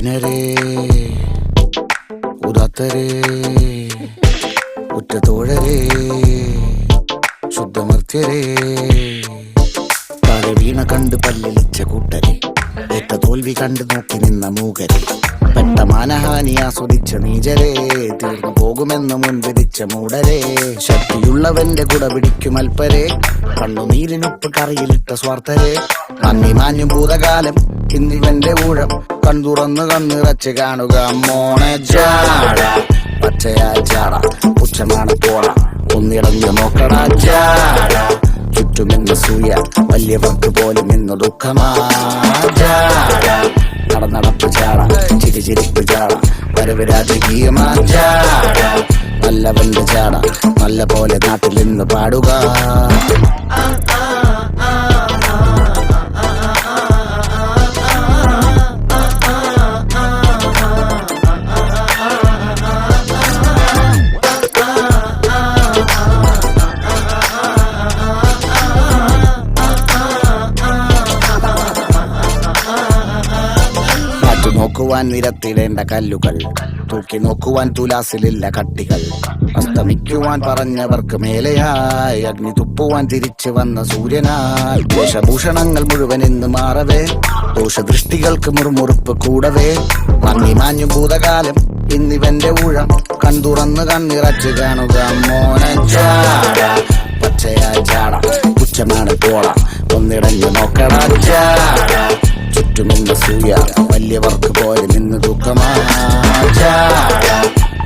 ദീനരേ ഉദാത്തരേ ഉറ്റതോഴരേ ശുദ്ധമർത്യരേ താഴെ വീണ കണ്ട് പല്ലിളിച്ച കൂട്ടരെ ഏറ്റ തോൽവി കണ്ട് നോക്കി നിന്ന മൂകരെ പെട്ട മാനഹാനി ആസ്വദിച്ച നീചരെ തീർന്നു പോകുമെന്ന് മുൻവിധിച്ച മൂടരെ ശക്തിയുള്ളവന്റെ കുട പിടിക്കും അൽപ്പരെ കണ്ണുനീരിനൊപ്പ് കറിയിലിട്ട സ്വാർത്ഥരെ നന്ദി മാഞ്ഞു ഭൂതകാലം ഇന്നിവന്റെ ഊഴം കൺതുറന്ന് കണ്ണിറച്ച് കാണുക മോണെ ജാട പച്ചയാ ചാട പുച്ഛമാണ് പോട ഒന്നിടഞ്ഞു നോക്കണ ജാട ചുറ്റുമെന്ന് സൂയ വലിയവർക്ക് പോലും ഇന്ന് ദുഃഖമാ ജാട നടന്നടപ്പ് ചാട ചിരിച്ചിരിപ്പ് ചാട വരവ് രാജകീയമാ ചാട നല്ലവന്റെ ചാട നല്ല പോലെ നാട്ടിൽ നിന്ന് പാടുക. നോക്കുവാൻ നിരത്തിടേണ്ട കല്ലുകൾ തൂക്കി നോക്കുവാൻ തുലാസിലില്ല കട്ടികൾ അസ്തമിക്കുവാൻ പറഞ്ഞവർക്ക് മേലെയായി അഗ്നി തുപ്പുവാൻ തിരിച്ചു വന്ന സൂര്യനായി വേഷഭൂഷണങ്ങൾ മുഴുവൻ ഇന്ന് മാറവേ ദോഷദൃഷ്ടികൾക്ക് മുറുമുറുപ്പ് കൂടവേ മങ്ങി മാഞ്ഞു ഭൂതകാലം ഇന്നിവന്റെ ഊഴം കൺതുറന്ന് കണ്ണിറച്ച് കാണുക മോനെ ചാട പച്ചയാ ചാട പുച്ഛമാണ് പോട ഒന്നിടഞ്ഞു നോക്കട ചാട ചുറ്റുമിന്ന സൂയ വലിയവർക്ക് പോലെ നിന്ന് ദുഃഖമാ ചാട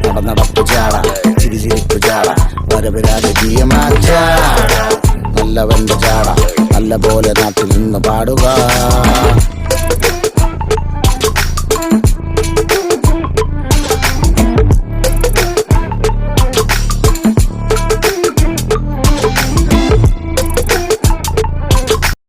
നടന്നടപ്പ് ചാട ചിരിച്ചിരിപ്പ് ചാട വരവ് രാജകീയമാ ചാട നല്ലവന്റെ ചാട നല്ല പോലെ നാട്ടിൽ നിന്ന് പാടുക.